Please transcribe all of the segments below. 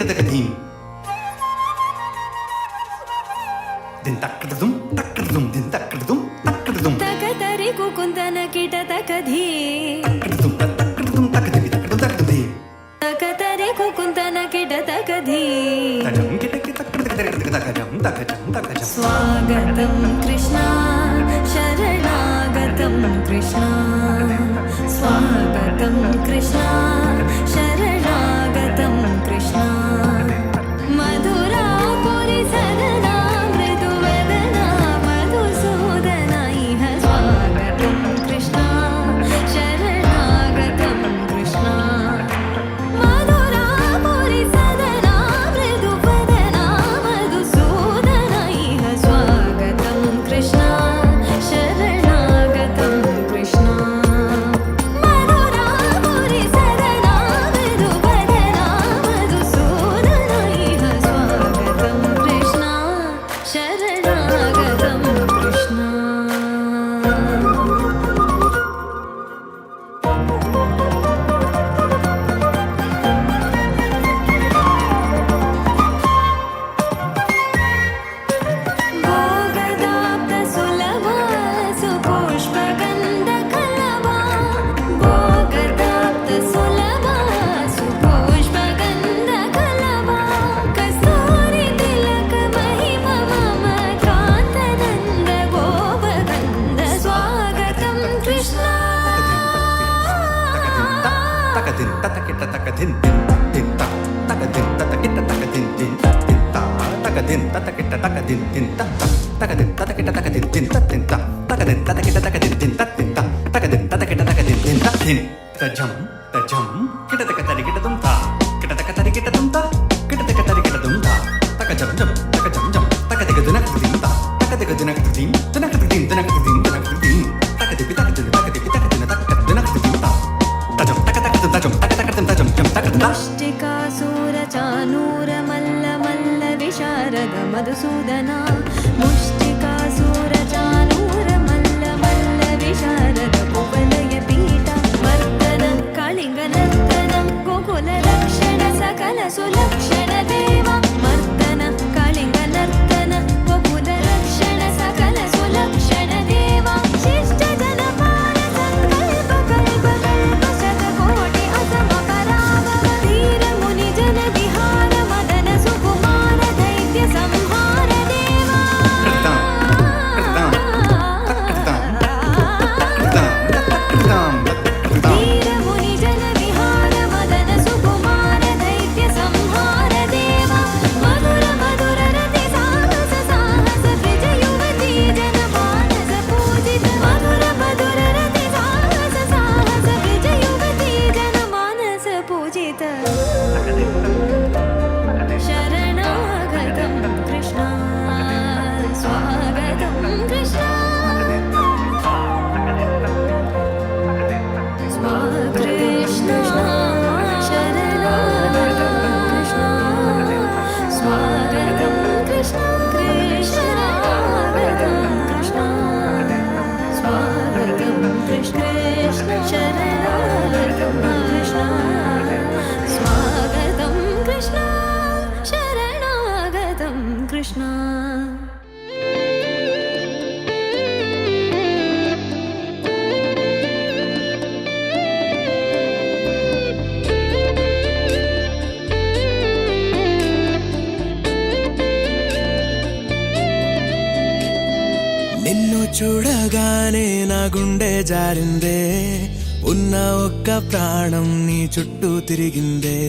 కిటతకధీం దిన్ తక్కడదుం తక్కడదుం దిన్ తక్కడదుం తక్కడదుం తకతరి కుకుందన కిటతకధీం తక్కడదుం తక్కడదుం తక్కదివి తక్కడదుం తక్కదధీం తకతరి కుకుందన కిటతకధీం తజం కిటకి తక్కడదకదకదక తకజం తకజం తకజం స్వాగతం కృష్ణ శరణాగతం కృష్ణ స్వాగతం కృష్ణ శరణాగతం కృష్ణ మధురాపురి సదనా మృదువదనా మధుసూదన ఇహ స్వాగతం కృష్ణ శరణాగతం కృష్ణ మధురాపురి సదనా మృదువదనా మధుసూదన ఇహ స్వాగతం కృష్ణ శరణాగతం కృష్ణ మధురాపురి సదనా మృదువదనా మధుసూదన ఇహ స్వాగతం కృష్ణ శరణాగతం కృష్ణ భోగదాప్త సులభ సుపుష్పగంధ కలవా భోగదాప్త సులభ సుపుష్పగంధ కలవా కస్తూరి తిలక మహిమ మమ కాంతనంద గోపగంధ స్వాగతం కృష్ణ తకదిన్ తతకిట తకదిన్ దిన్ త తకదిన్ తతకిట తకదిన్ దిన్ దిన్ త తకదిన్ తతకిట తకదిన్ దిన్ త తకదిన్ తతకిట తకదిన్ దిన్ త దిన్ త తకదిన్ తతకిట తకదిన్ దిన్ త దిన్ త తకదిన్ తతకిట తకదిన్ దిన్ త దిన్ తజం తజం కిటతక తరికిటదుం త కిటతక తరికిటదుం త కిటతక తరికిటదుం త తకజం జం తకజం జం తకదిగ దునకదిం త తకదిగ దునకదిం దునకదిం దునకదిం దునకదిం తకదిపి తకదిన తకదిపి తకదిన తకదిన దునకదిం త తజం తకతకదం తజం తకతకదం తజం జం తకదం ముష్టికాసుర చానూర మల్ల మల్ల విశారద మధుసూదన ముష్టికాసుర చానూర మల్ల మల్ల విశారద కువలయ పీఠ మర్దన కళింగ నర్తన గోకుల రక్షణ సకల సులక్షణ దేవ మర్దన కళింగ నర్తన గోకుల రక్షణ సకల సులక్షణ దేవ శిష్ట జనపాల సంకల్ప కల్ప కల్ప శతకోటి అసమ పరాభవ ధీర ముని జన విహార మదన సుకుమార దైత్య సంహార దేవ ధీర ముని జన విహార మదన సుకుమార దైత్య సంహార దేవ మధుర మధుర రతి సాహస సాహస బ్రజ యువతి జన మానస పూజిత మధుర మధుర రతి సాహస సాహస బ్రజ యువతి జన మానస పూజిత శరణాగతం కృష్ణ స్వాగతం కృష్ణ కృష్ణ శరణాగతం కృష్ణ స్వాగతం కృష్ణ శరణాగతం కృష్ణ స్వాగతం కృష్ణ శరణాగతం కృష్ణ స్వాగతం కృష్ణ శరణాగతం కృష్ణ నిన్ను చూడగానే నా గుండె జారిందే ఉన్న ఒక్క ప్రాణం నీ చుట్టూ తిరిగిందే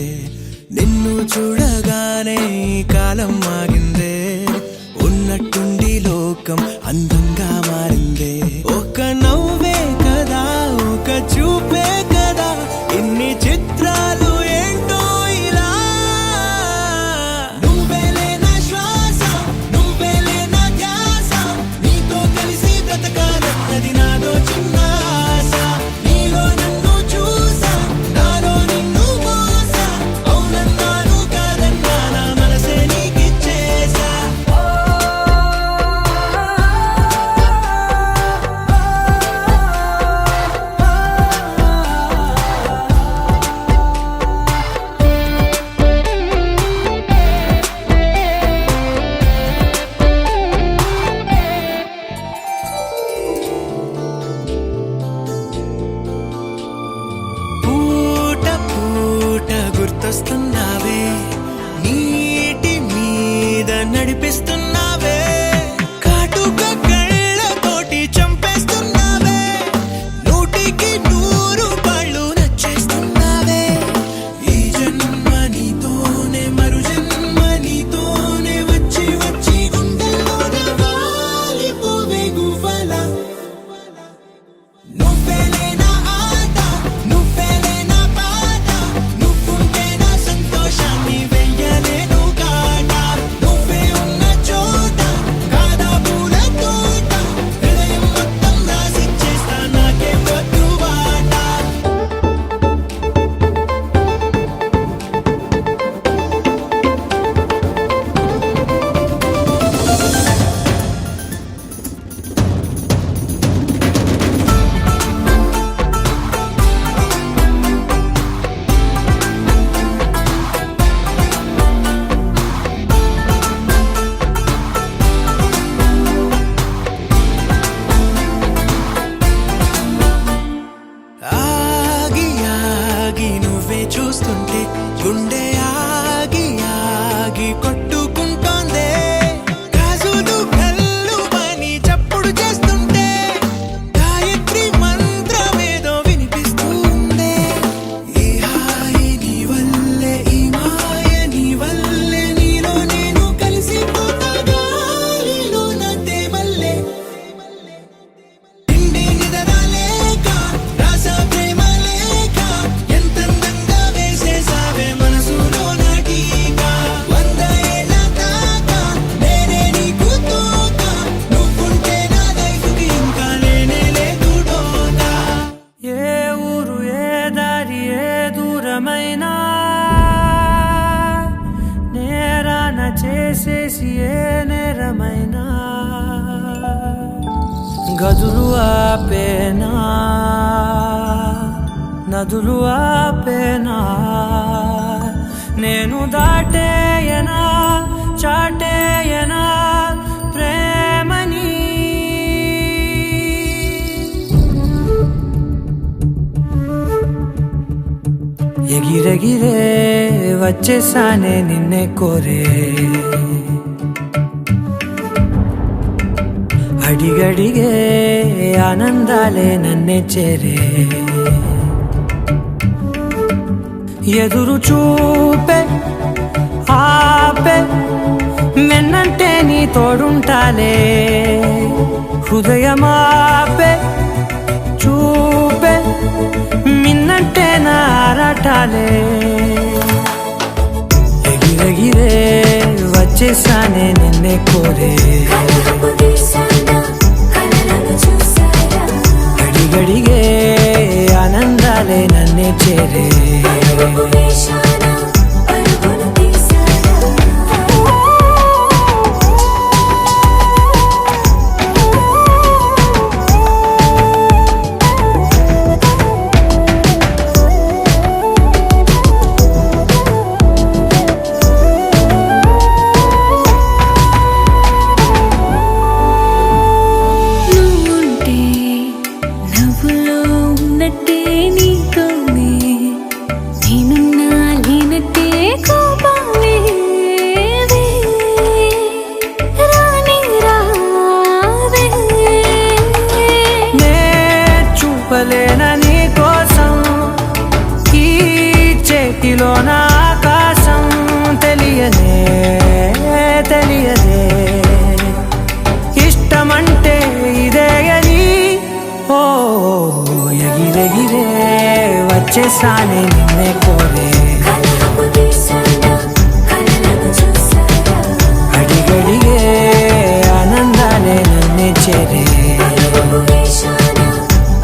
నిన్ను చూడగానే ఈ కాలం ఆగిందే ఉన్నట్టుండి లోకం అందంగా మారిందే ఒక నవ్వే కదా ఒక చూపే కదా ఇన్ని చిత్రాలు ఏంటో ఇలా నువ్వేలే నా శ్వాస నువ్వేలే నా ధ్యాస నీతో కలిసి బ్రతకాలన్నది నాదో చిన్న ఆశ నీలో నన్ను చూసా నాలో నిన్ను మోసా అవునన్నాను కాదన్నా నా మనసే నీకిచ్చేసా చేసేసి ఏ నేరమైనా గదులు ఆపేనా నదులు ఆపేనా నేను దాటేయనా చాటేయనా ప్రేమని ఎగిరెగిరే వచ్చేసానే నిన్నే కోరే అడిగడిగే ఆనందాలే నన్నే చేరే ఎదురు చూపే ఆపే వెన్నంటే నీ తోడుంటాలే హృదయమాపే చూపే మిన్నంటే నారాటాలే ఎగిరెగిరే వచ్చేసానే నిన్నే కోరే కలహపు తీసానా కలలను చూసారా అడిగడిగే ఆనందాలే నన్నే చేరే పరుగు వేశానా పరుగును తీసారా నువ్వుంటే నవ్వులో ఉన్నట్టే నీతోనే నేనున్నా లేనట్టే కోపాలే రాని రావే నే చూపలేనా నీ కోసం ఈ చేతిలో నా ఆకాశం తెలియదే తెలియదే ఇష్టమంటే ఇదే అని ఓ ఎగిరెగిరే వచ్చేసానే నిన్నే కోరే కలహపు తీసానా కలలను చూసారా అడిగడిగే ఆనందాలే నన్నే చేరే పరుగు వేశానా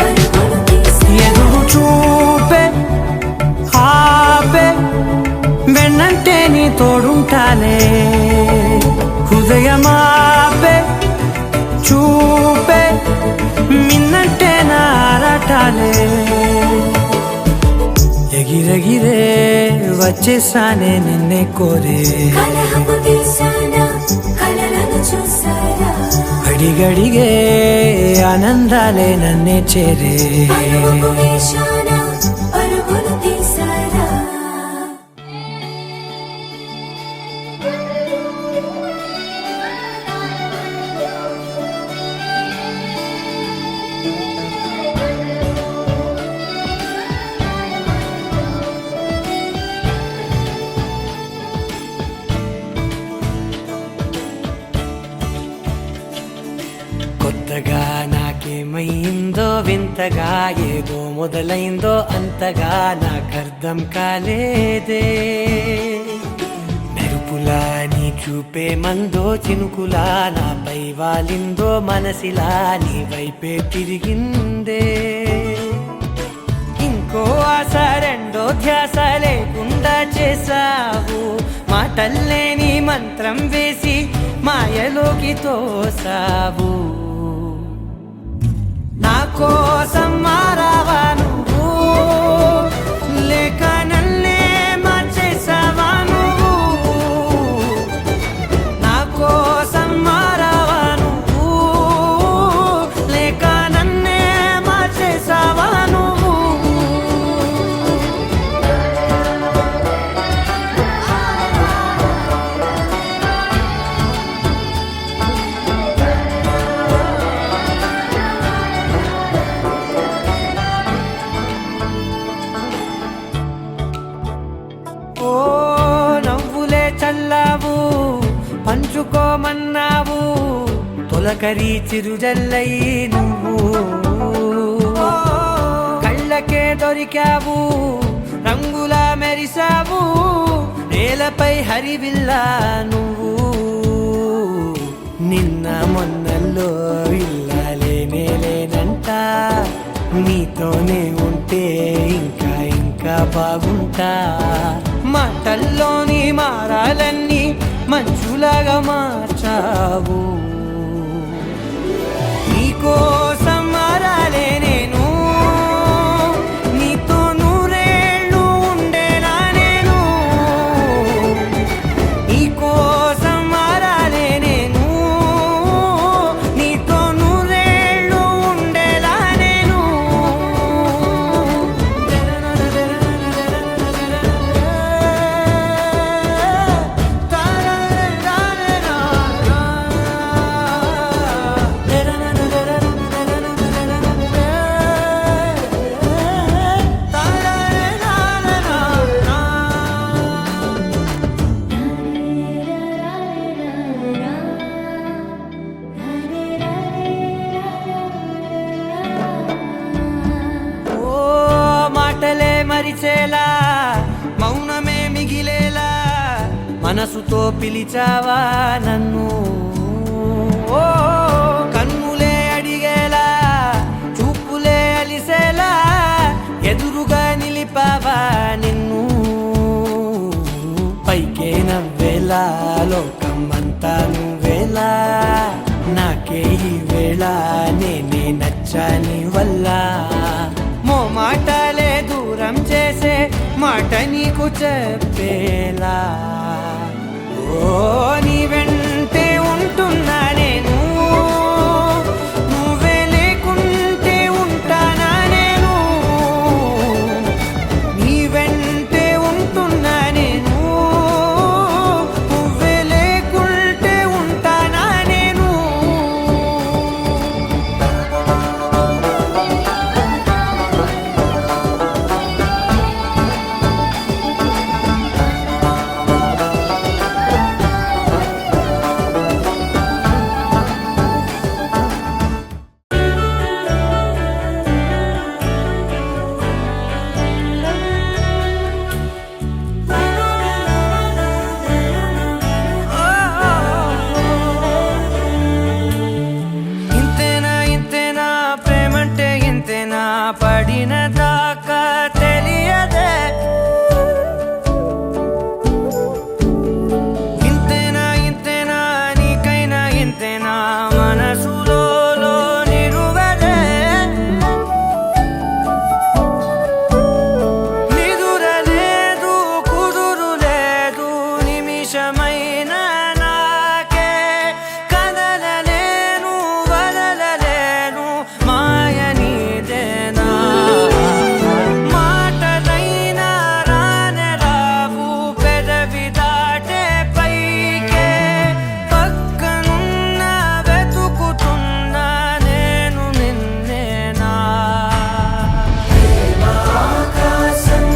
పరుగును తీసారా ఎదురు చూపే ఆపే వెన్నంటే నీ తోడుంటాలే హృదయమాపే చూపే మిన్నంటే నారాటాలే ఎగిరెగిరే వచ్చేసానే నిన్నే కోరే కలహపు తీసానా కలలను చూసారా అడిగడిగే ఆనందాలే నన్నే చేరే పరుగు వేశానా పరుగును తీసారా కొత్తగా నాకేమైందో వింతగా ఏదో మొదలైందో అంతగా నాకర్థం కాలేదే మెరుపులా నీ చూపే మందో చినుకులా నాపై వాలిందో మనసిలా నీ వైపే తిరిగిందే ఇంకో ఆశ రెండో ధ్యాస లేకుండా చేసావు మాటల్లే నీ మంత్రం వేసి మాయలోకి తోసావు నా కోసం మారావా నువ్వు లేక నన్నే మార్చేసావా నువ్వు నా కోసం మారావా నువ్వు లేక నన్నే మార్చేసావా నువ్వు ఓ నవ్వులే చల్లావు పంచుకోమన్నావు తొలకరి చిరుజల్లై నువ్వు కళ్ళకే దొరికావు రంగులా మెరిసావు నేలపై హరివిల్లా నువ్వు నిన్న మొన్నల్లో ఇల్లాలేనే లేనంట నీతోనే ఉంటే ఇంకా ఇంకా బాగుంటా మాటల్లోని మారాలన్నీ మంచుల పూలగా మార్చావు నీకోసం మారాలే నేను నీతో నూరేళ్ళు ఉండేలా నేను నీకోసం మారాలే నేను నీతో నూరేళ్ళు ఉండేలా నేను ఓ మాటలే మరిచేలా మౌనమే మిగిలేలా మనసుతో పిలిచావా నన్ను ఓ కన్నులే అడిగేలా చూపులే అలిసేలా ఎదురుగా నిలిపావా నిన్ను పైకే నవ్వేలా లోకమంతా నువ్వేలా నాకే ఈ వేళ నేనే నచ్చాని వల్ల మో మాటలే దూరం చేసే మాట నీకు చెప్పేలా ఓ నీ వెంటే ఉంటున్నా నేను నువ్వే లేకుంటే ఉంటానా నేను నీ వెంటే ఉంటున్నా నేను నువ్వే లేకుంటే ఉంటానా నేను ఇంతేనా ఇంతేనా ప్రేమంటే ఇంతేనా పడిన దాకా తెలియదే ఇంతేనా ఇంతేనా నీకైనా ఇంతేనా మనసులో నిరువదే నిదురలేదు కుదురు లేదు నిమిషమైన నాకే కదలలేను వదలలేను మాయ నీదేనా మాటలైనా రానే రావు పెదవి దాటే పైకే పక్కనున్న వెతుకుతున్నా నేను నిన్నేనా ఆకాశం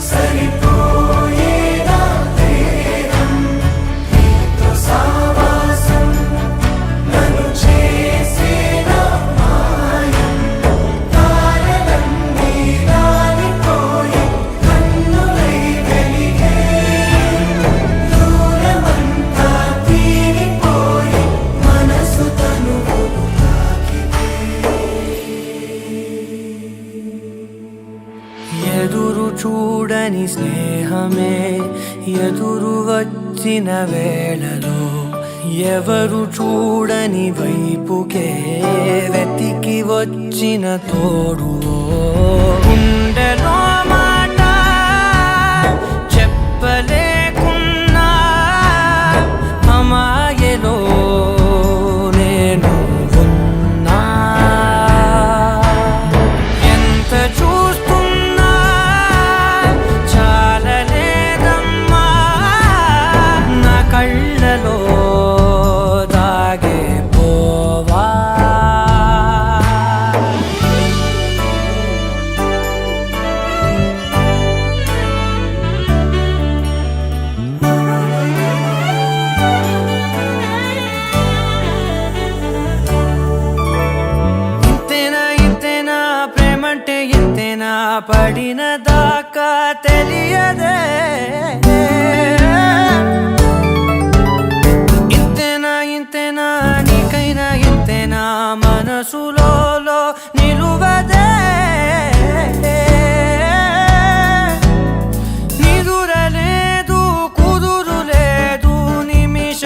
సరిపోయేలా తీరం నీతో సావాసం నన్ను చేసేలా మాయం తారలన్నీ రాలిపోయి కన్నులై వెలిగే దూరమంతా తీరిపోయి మనసు తనువులు ఎదురు చూడని స్నేహమే ఎదురు వచ్చిన వేళలో ఎవరు చూడని వైపుకే వెతికి వచ్చిన తోడువో గుండెలో మాట చెప్పలేకున్నా అమాయలో నేను ఉన్నా ఎంత చూస్తున్నా చాలలేదమ్మా నా కళ్ళలో దాగే పోవా ఇంతేనా ఇంతేనా ప్రేమంటే ఇంతేనా పడిన దాకా తెలియదే ఇంతేనా ఇంతేనా నీకైనా ఇంతేనా మనసులో నిలువదే నిదురలేదు కుదురు లేదు నిమిష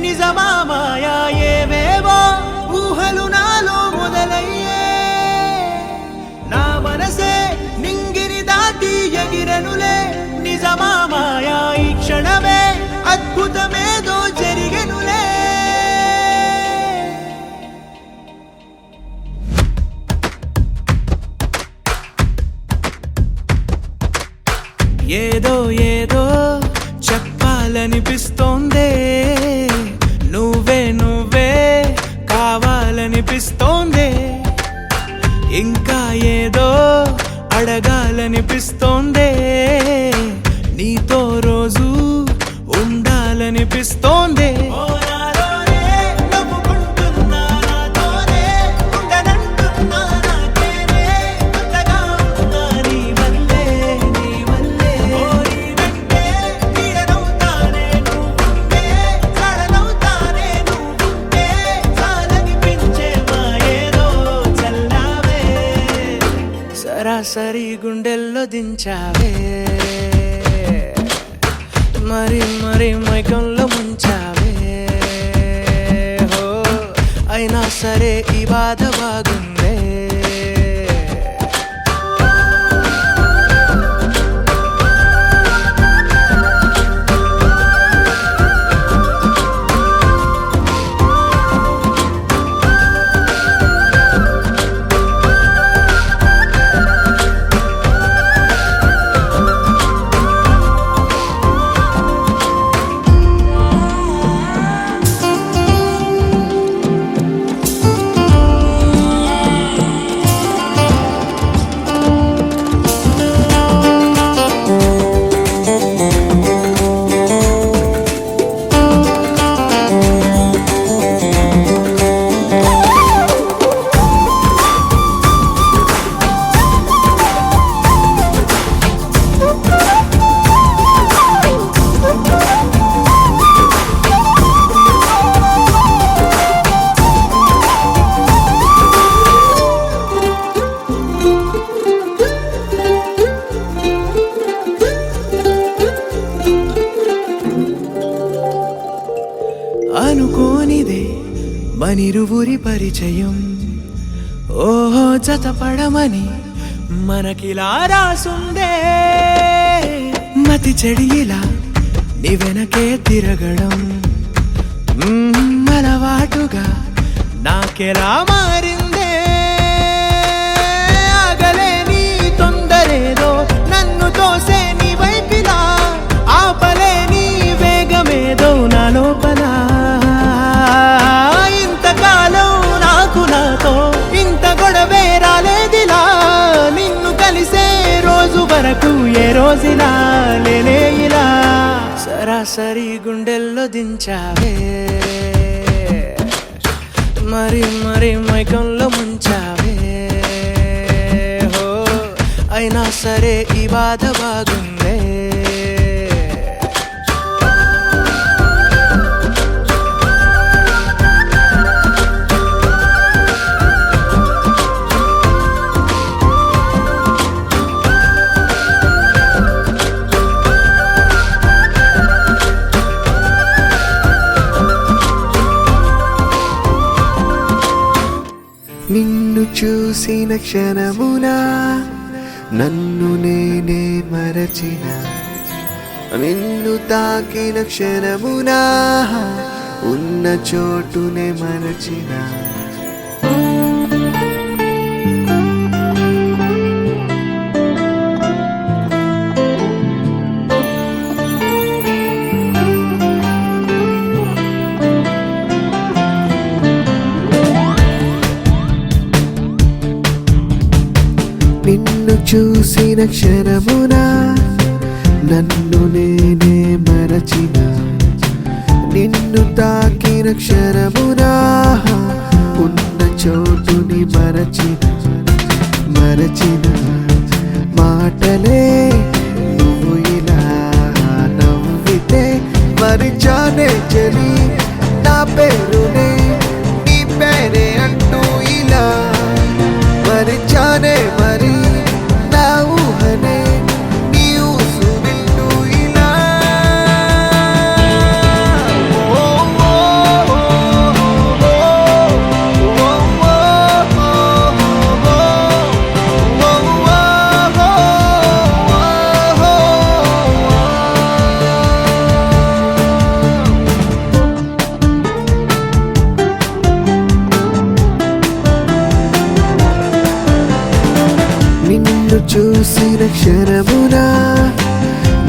నిజమా మాయా ఏవేవో ఊహలు నాలో మొదలయ్యే నా మనసే నింగిని దాటి ఎగిరనులే నిజమా మాయా ఈ క్షణమే అద్భుతమేదో జరిగెనులే ఏదో ఏదో చెప్పాలనిపిస్తోందే నువ్వే నువ్వే కావాలనిపిస్తోందే ఇంకా ఏదో అడగాలనిపిస్తోందే నీతో రోజు ఉండాలనిపిస్తోందే సరాసరి గుండెల్లో దించావే మరి మరి మైకంలో ముంచావే హో అయినా సరే ఈ బాధ బాగుందే అనుకోనిదే మనిరువురి పరిచయం ఓహో జతపడమని మనకిలా రాసుందే మతి చెడిలా నీ వెనకే తిరగడం అలవాటుగా నాకెలా మారిందే ఆగలేని తొందరేదో నన్ను తోసే నీ వైపిలా ఆపలేని వేగమేదో నా లోపల ఇంతకాలం నాకు నాతో ఇంత గొడవే రాలేదిలా నిన్ను కలిసే రోజు వరకు ఏ రోజులా లేలే ఇలా సరాసరి గుండెల్లో దించావే మరి మరి మైకంలో ముంచావే హో అయినా సరే ఈ బాధ బాగుందే నిన్ను చూసిన క్షణమున నన్ను నేనే మరచిన నిన్ను తాకిన క్షణమున ఉన్న చోటునే మరచిన నిన్ను చూసిన క్షణమున నన్ను నేనే మరచిన నిన్ను తాకిన క్షణమున ఉన్న చోటుని మరచిన మాటలే నువ్వు ఇలా నవ్వితే మరిచానే చలి నా పేరునే నీ పేరే అంటూ ఇలా మరిచానే మరి నా ఊహనే నీ ఊసు వింటూ ఇలా ఓ ఓ క్షణమునా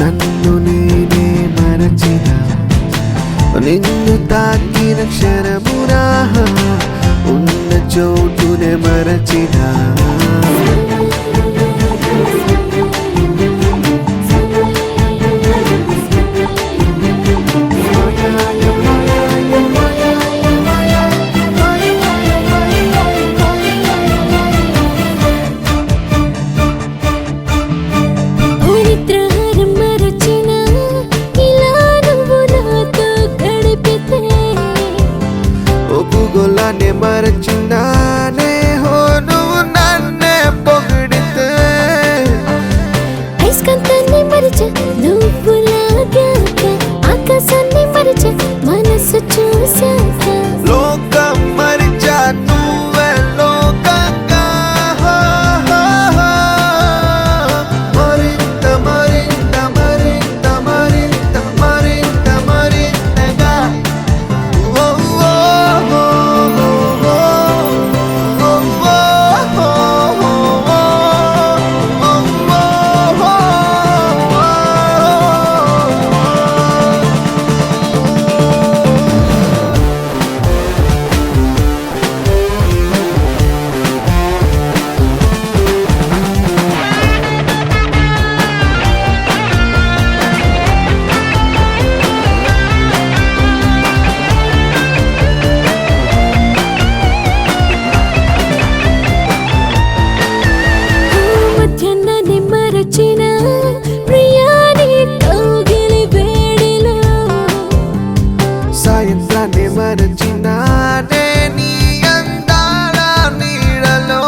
నన్ను నేనే మరచిన నిన్ను తాకిన క్షణమునా ఉన్న చోటునే మరచిన నిద్రహారం మరచిన ఇలా నువ్వు నాతో గడిపితే ఒప్పుగోలానే మరచినానే హో నువ్వు నన్నే పొగిడితే ఐస్కంతాన్ని మరిచ నువ్వు లాగాక ఆకాశాన్ని మరిచ మనసు చూసాక లోకం మరిచా నువ్వే లోకంగా హో, హో, హో. మరింత మరింత మరింత మరింత మరింత మరింతగా ఓ, ఓ, ఓ, ఓ, ఓ. ఓ, ఓ, ఓ, ఓ, ఓ. ఓ, ఓ, ఓ, ఓ. మధ్యాహ్నాన్ని మరచిన ప్రియాని కౌగిలి వేడిలో సాయంత్రాన్ని మరచినానే నీ అందాల నీడలో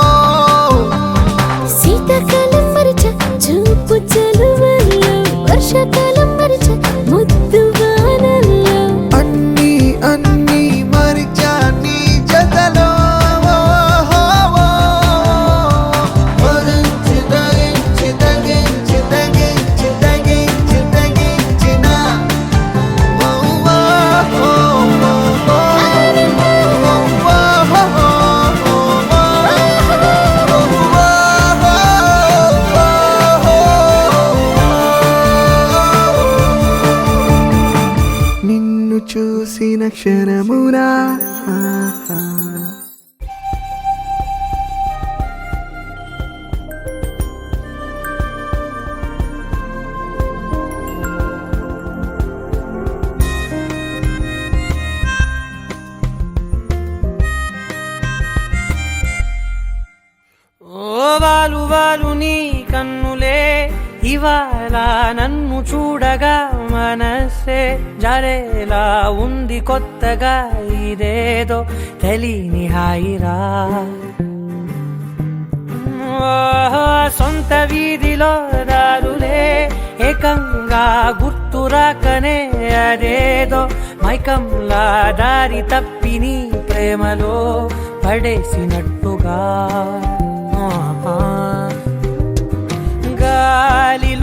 శీతాకాలం మరిచ చూపు చలువల్లో వర్షాకాలం మరిచ ముద్దు వానల్లో అన్నీ అన్నీ మరిచా నీ జతలో మరించి తగించి తగించి తగించి తగించి తగించిన ఓ, ఓ, ఓ, ఓ, ఓ. నిన్ను చూసిన క్షణమునా ఓ వాలు వాలు నీ కన్నులే ఇవాళ నన్ను చూడగా మనసే జరేలా ఉంది కొత్తగా ఇదేదో తెలియని హాయిరా ఓహో, సొంత వీధిలో దారులే ఏకంగా గుర్తురాకనే అదేదో మైకంలా దారి తప్పి నీ ప్రేమలో పడేసినట్టుగా ఆహా. గాలిలోన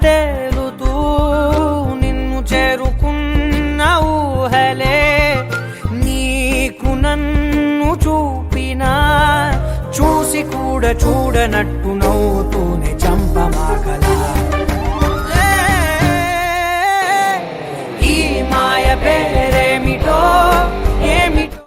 తేలుతూ నిన్ను చేరుకున్న ఊహలే నీకు నన్ను చూపినా చూసి కూడా చూడనట్టు నవ్వుతూనే చంపమాగలా ఈ మాయ పేరే